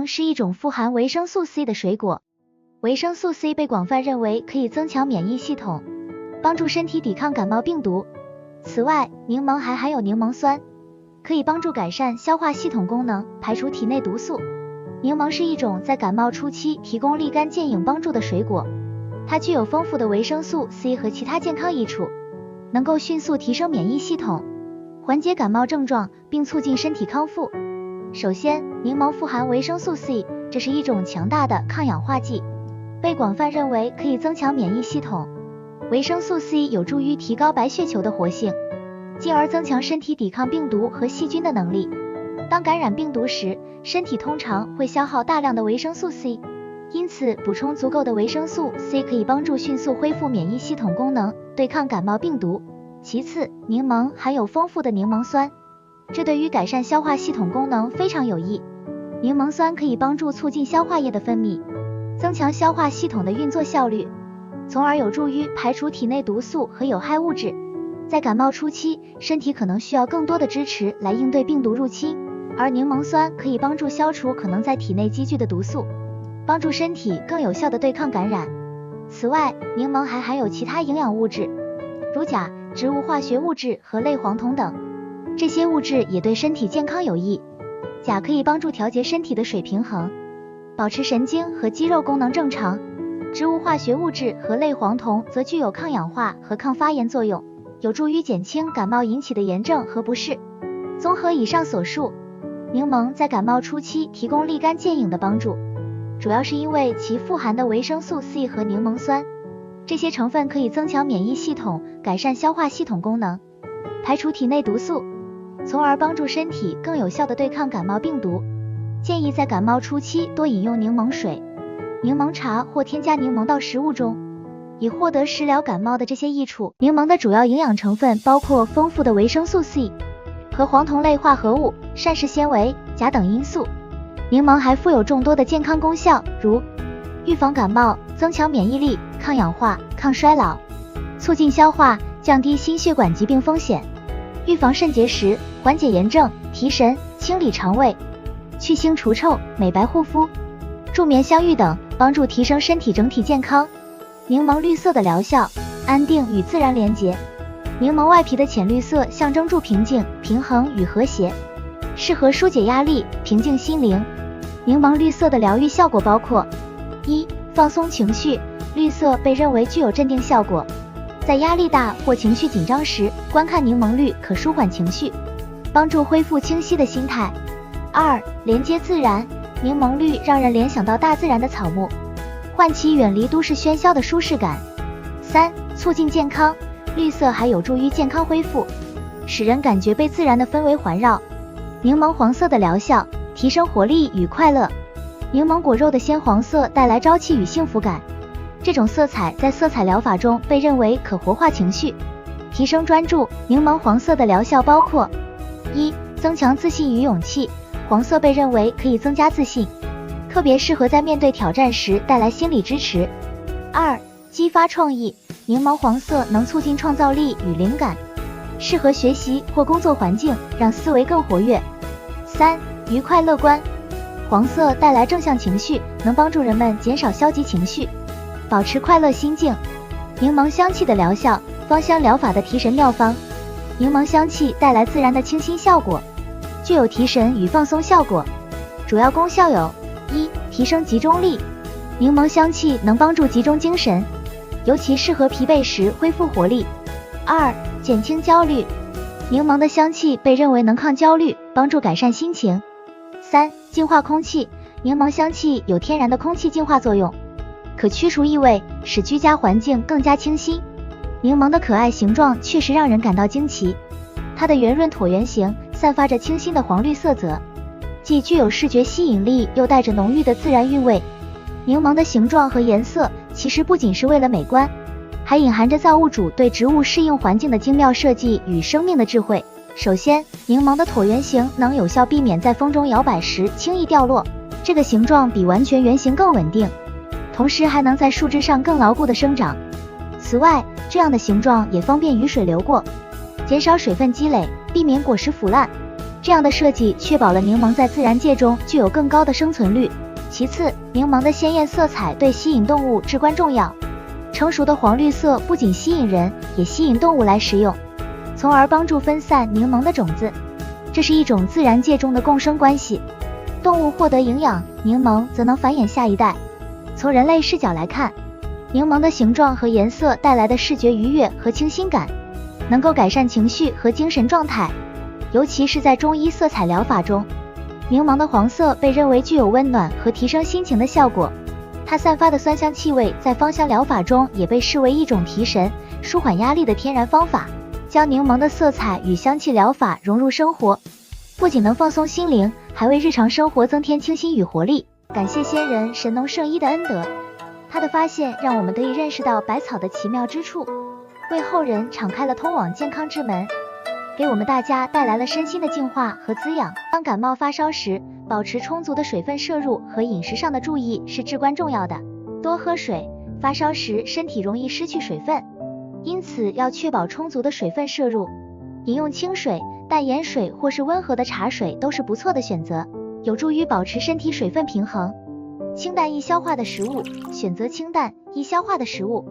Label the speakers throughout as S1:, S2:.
S1: 檬是一种富含维生素 C 的水果。维生素 C 被广泛认为可以增强免疫系统，帮助身体抵抗感冒病毒。此外，柠檬还含有柠檬酸，可以帮助改善消化系统功能，排除体内毒素。柠檬是一种在感冒初期提供立竿见影帮助的水果，它具有丰富的维生素 C 和其他健康益处，能够迅速提升免疫系统，缓解感冒症状，并促进身体康复。首先，柠檬富含维生素 C， 这是一种强大的抗氧化剂，被广泛认为可以增强免疫系统。维生素 C 有助于提高白血球的活性，进而增强身体抵抗病毒和细菌的能力。当感染病毒时，身体通常会消耗大量的维生素 C， 因此补充足够的维生素 C 可以帮助迅速恢复免疫系统功能，对抗感冒病毒。其次，柠檬含有丰富的柠檬酸，这对于改善消化系统功能非常有益。柠檬酸可以帮助促进消化液的分泌，增强消化系统的运作效率，从而有助于排除体内毒素和有害物质。在感冒初期，身体可能需要更多的支持来应对病毒入侵，而柠檬酸可以帮助消除可能在体内积聚的毒素，帮助身体更有效地对抗感染。此外，柠檬还含有其他营养物质，如钾、植物化学物质和类黄酮等，这些物质也对身体健康有益。钾可以帮助调节身体的水平衡，保持神经和肌肉功能正常。植物化学物质和类黄酮则具有抗氧化和抗发炎作用，有助于减轻感冒引起的炎症和不适。综合以上所述，柠檬在感冒初期提供立竿见影的帮助，主要是因为其富含的维生素 C 和柠檬酸，这些成分可以增强免疫系统，改善消化系统功能，排除体内毒素，从而帮助身体更有效地对抗感冒病毒。建议在感冒初期多饮用柠檬水、柠檬茶或添加柠檬到食物中，以获得食疗感冒的这些益处。柠檬的主要营养成分包括丰富的维生素 C 和黄酮类化合物、膳食纤维、钾等因素。柠檬还富有众多的健康功效，如预防感冒、增强免疫力、抗氧化、抗衰老、促进消化、降低心血管疾病风险、预防肾结石、缓解炎症、提神、清理肠胃、去腥除臭、美白护肤、助眠香郁等，帮助提升身体整体健康。柠檬绿色的疗效，安定与自然连结。柠檬外皮的浅绿色象征住平静、平衡与和谐，适合疏解压力、平静心灵。柠檬绿色的疗愈效果包括：一、放松情绪，绿色被认为具有镇定效果，在压力大或情绪紧张时，观看柠檬绿可舒缓情绪，帮助恢复清晰的心态。二、连接自然，柠檬绿让人联想到大自然的草木，唤起远离都市喧嚣的舒适感。三、促进健康，绿色还有助于健康恢复，使人感觉被自然的氛围环绕。柠檬黄色的疗效，提升活力与快乐。柠檬果肉的鲜黄色带来朝气与幸福感，这种色彩在色彩疗法中被认为可活化情绪，提升专注。柠檬黄色的疗效包括：一、增强自信与勇气，黄色被认为可以增加自信，特别适合在面对挑战时带来心理支持。二、激发创意，柠檬黄色能促进创造力与灵感，适合学习或工作环境，让思维更活跃。三、愉快乐观，黄色带来正向情绪，能帮助人们减少消极情绪，保持快乐心境。柠檬香气的疗效，芳香疗法的提神妙方。柠檬香气带来自然的清新效果，具有提神与放松效果。主要功效有：一、提升集中力，柠檬香气能帮助集中精神，尤其适合疲惫时恢复活力。二、减轻焦虑，柠檬的香气被认为能抗焦虑，帮助改善心情。三、净化空气，柠檬香气有天然的空气净化作用，可驱除异味，使居家环境更加清新。柠檬的可爱形状确实让人感到惊奇，它的圆润椭圆形散发着清新的黄绿色泽，既具有视觉吸引力，又带着浓郁的自然韵味。柠檬的形状和颜色其实不仅是为了美观，还隐含着造物主对植物适应环境的精妙设计与生命的智慧。首先，柠檬的椭圆形能有效避免在风中摇摆时轻易掉落，这个形状比完全圆形更稳定，同时还能在树枝上更牢固地生长。此外，这样的形状也方便雨水流过，减少水分积累，避免果实腐烂。这样的设计确保了柠檬在自然界中具有更高的生存率。其次，柠檬的鲜艳色彩对吸引动物至关重要。成熟的黄绿色不仅吸引人，也吸引动物来食用，从而帮助分散柠檬的种子。这是一种自然界中的共生关系，动物获得营养，柠檬则能繁衍下一代。从人类视角来看，柠檬的形状和颜色带来的视觉愉悦和清新感，能够改善情绪和精神状态。尤其是在中医色彩疗法中，柠檬的黄色被认为具有温暖和提升心情的效果。它散发的酸香气味在芳香疗法中也被视为一种提神、舒缓压力的天然方法。将柠檬的色彩与香气疗法融入生活，不仅能放松心灵，还为日常生活增添清新与活力。感谢先人神农圣医的恩德，他的发现让我们得以认识到百草的奇妙之处，为后人敞开了通往健康之门，给我们大家带来了身心的净化和滋养。当感冒发烧时，保持充足的水分摄入和饮食上的注意是至关重要的。多喝水，发烧时身体容易失去水分，因此要确保充足的水分摄入。饮用清水、淡盐水或是温和的茶水都是不错的选择，有助于保持身体水分平衡。清淡易消化的食物，选择清淡易消化的食物，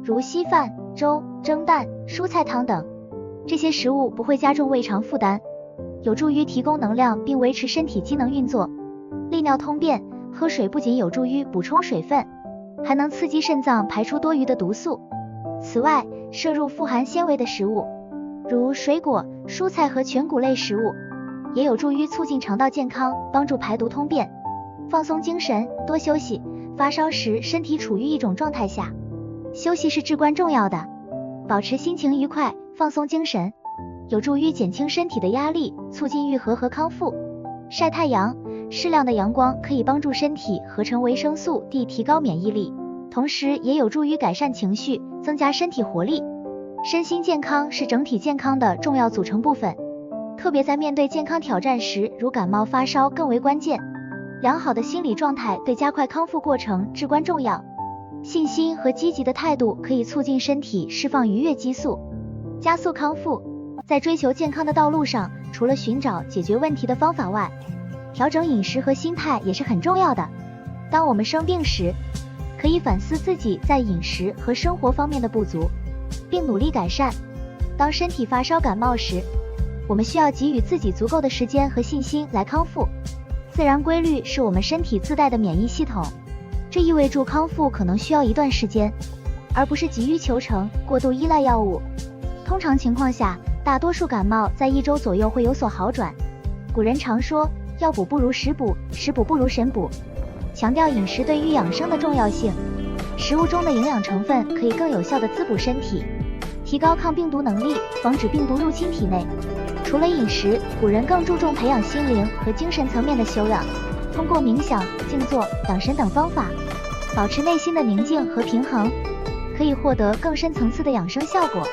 S1: 如稀饭、粥、蒸蛋、蔬菜汤等。这些食物不会加重胃肠负担，有助于提供能量并维持身体机能运作。利尿通便，喝水不仅有助于补充水分，还能刺激肾脏排出多余的毒素。此外，摄入富含纤维的食物，如水果、蔬菜和全谷类食物，也有助于促进肠道健康，帮助排毒通便。放松精神，多休息。发烧时身体处于一种状态下，休息是至关重要的。保持心情愉快，放松精神，有助于减轻身体的压力，促进愈合和康复。晒太阳，适量的阳光可以帮助身体合成维生素 D， 提高免疫力，同时也有助于改善情绪，增加身体活力。身心健康是整体健康的重要组成部分，特别在面对健康挑战时，如感冒发烧更为关键。良好的心理状态对加快康复过程至关重要。信心和积极的态度可以促进身体释放愉悦激素，加速康复。在追求健康的道路上，除了寻找解决问题的方法外，调整饮食和心态也是很重要的。当我们生病时，可以反思自己在饮食和生活方面的不足，并努力改善。当身体发烧感冒时，我们需要给予自己足够的时间和信心来康复。自然规律是我们身体自带的免疫系统，这意味着康复可能需要一段时间，而不是急于求成，过度依赖药物。通常情况下，大多数感冒在1周左右会有所好转。古人常说，药补不如食补，食补不如神补，强调饮食对于养生的重要性。食物中的营养成分可以更有效地滋补身体，提高抗病毒能力，防止病毒入侵体内。除了饮食，古人更注重培养心灵和精神层面的修养，通过冥想、静坐、养神等方法，保持内心的宁静和平衡，可以获得更深层次的养生效果。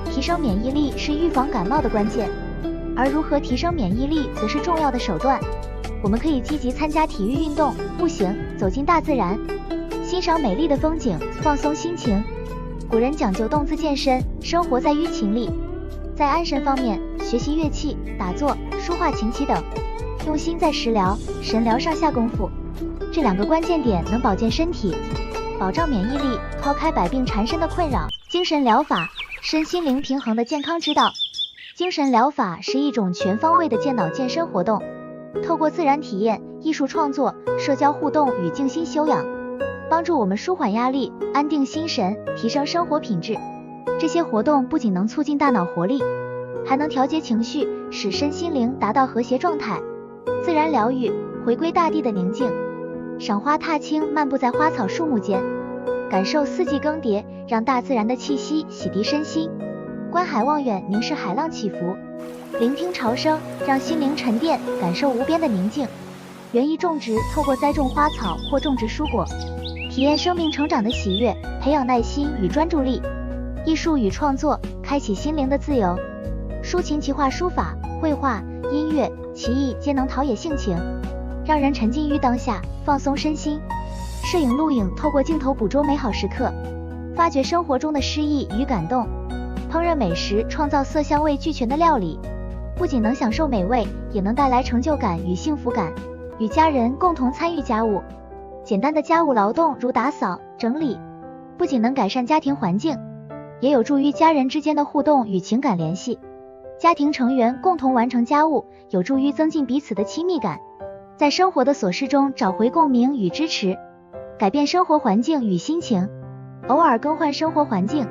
S1: 提升免疫力是预防感冒的关键，而如何提升免疫力则是重要的手段。我们可以积极参加体育运动、步行，走进大自然，欣赏美丽的风景，放松心情。古人讲究动姿健身，生活在于情理。在安神方面，学习乐器、打坐、书画琴棋等，用心在食疗、神疗上下功夫。这2个关键点能保健身体，保障免疫力，抛开百病缠身的困扰。精神疗法，身心灵平衡的健康之道。精神疗法是一种全方位的健脑健身活动，透过自然体验、艺术创作、社交互动与静心修养，帮助我们舒缓压力、安定心神、提升生活品质。这些活动不仅能促进大脑活力，还能调节情绪，使身心灵达到和谐状态。自然疗愈，回归大地的宁静，赏花踏青，漫步在花草树木间，感受四季更迭，让大自然的气息洗涤身心。观海望远，凝视海浪起伏，聆听潮声，让心灵沉淀，感受无边的宁静。园艺种植，透过栽种花草或种植蔬果，体验生命成长的喜悦，培养耐心与专注力。艺术与创作，开启心灵的自由。抒情奇画书法、绘画、音乐、棋艺皆能陶冶性情，让人沉浸于当下，放松身心。摄影录影，透过镜头捕捉美好时刻，发掘生活中的诗意与感动。烹饪美食，创造色香味俱全的料理，不仅能享受美味，也能带来成就感与幸福感。与家人共同参与家务，简单的家务劳动如打扫、整理，不仅能改善家庭环境，也有助于家人之间的互动与情感联系。家庭成员共同完成家务，有助于增进彼此的亲密感，在生活的琐事中找回共鸣与支持，改变生活环境与心情。偶尔更换生活环境，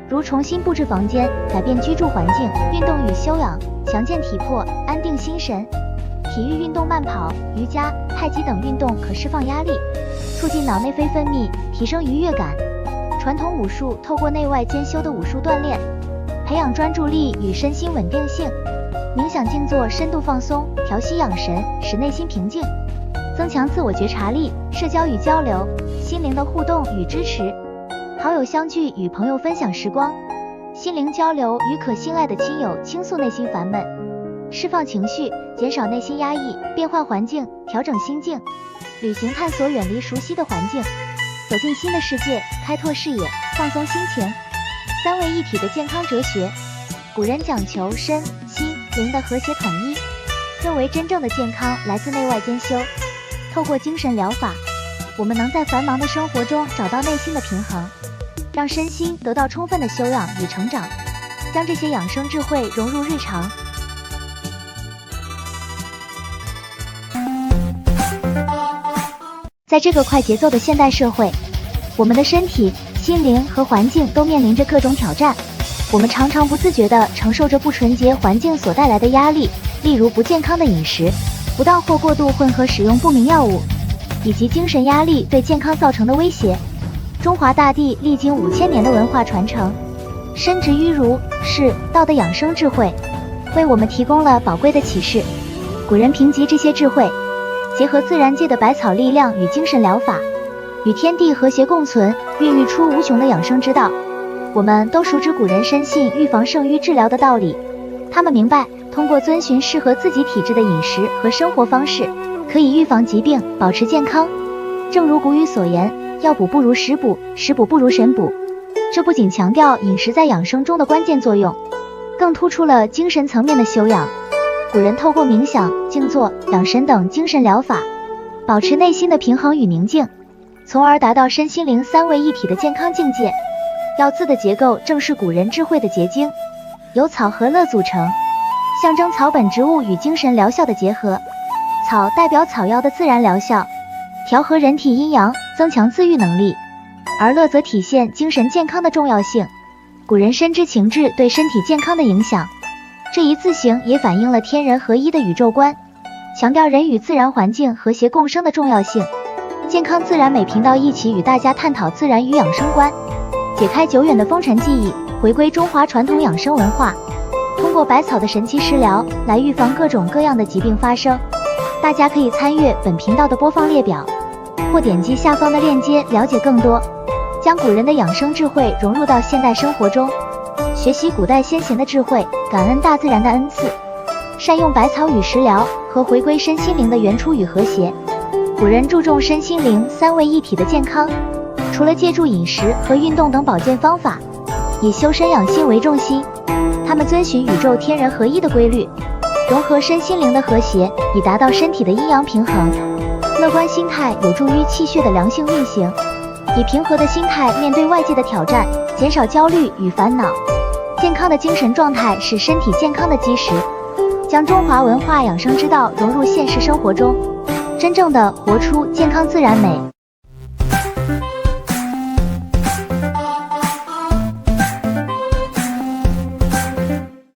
S1: 如重新布置房间，改变居住环境。运动与修养，强健体魄，安定心神。体育运动，慢跑、瑜伽、太极等运动可释放压力，促进脑内啡分泌，提升愉悦感。传统武术透过内外兼修的武术锻炼，培养专注力与身心稳定性。冥想静坐，深度放松，调息养神，使内心平静，增强自我觉察力。社交与交流，心灵的互动与支持。好友相聚，与朋友分享时光，心灵交流，与可信赖的亲友倾诉内心烦闷，释放情绪，减少内心压抑。变换环境，调整心境，旅行探索远离熟悉的环境，走进新的世界，开拓视野，放松心情。三位一体的健康哲学，古人讲求身心灵的和谐统一，认为真正的健康来自内外兼修。透过精神疗法，我们能在繁忙的生活中找到内心的平衡，让身心得到充分的修养与成长，将这些养生智慧融入日常。在这个快节奏的现代社会，我们的身体、心灵和环境都面临着各种挑战，我们常常不自觉地承受着不纯洁环境所带来的压力，例如不健康的饮食、不当或过度混合使用不明药物，以及精神压力对健康造成的威胁。中华大地历经5000年的文化传承，深植于儒、释、道的养生智慧，为我们提供了宝贵的启示。古人凭借这些智慧，结合自然界的百草力量与精神疗法，与天地和谐共存，孕育出无穷的养生之道。我们都熟知古人深信预防胜于治疗的道理，他们明白通过遵循适合自己体质的饮食和生活方式，可以预防疾病，保持健康。正如古语所言，药补不如食补，食补不如神补。这不仅强调饮食在养生中的关键作用，更突出了精神层面的修养。古人透过冥想、静坐、养神等精神疗法，保持内心的平衡与宁静，从而达到身心灵三位一体的健康境界。药字的结构正是古人智慧的结晶，由草和乐组成，象征草本植物与精神疗效的结合。草代表草药的自然疗效，调和人体阴阳，增强自愈能力，而乐则体现精神健康的重要性。古人深知情志对身体健康的影响，这一字形也反映了天人合一的宇宙观，强调人与自然环境和谐共生的重要性。健康自然美频道一起与大家探讨自然与养生观，解开久远的风尘记忆，回归中华传统养生文化，通过百草的神奇食疗来预防各种各样的疾病发生。大家可以参阅本频道的播放列表，或点击下方的链接了解更多，将古人的养生智慧融入到现代生活中，学习古代先贤的智慧，感恩大自然的恩赐，善用百草与食疗，和回归身心灵的原初与和谐。古人注重身心灵三位一体的健康，除了借助饮食和运动等保健方法，以修身养性为重心。他们遵循宇宙天人合一的规律，融合身心灵的和谐，以达到身体的阴阳平衡。乐观心态有助于气血的良性运行，以平和的心态面对外界的挑战，减少焦虑与烦恼。健康的精神状态是身体健康的基石。将中华文化养生之道融入现实生活中，真正的活出健康自然美。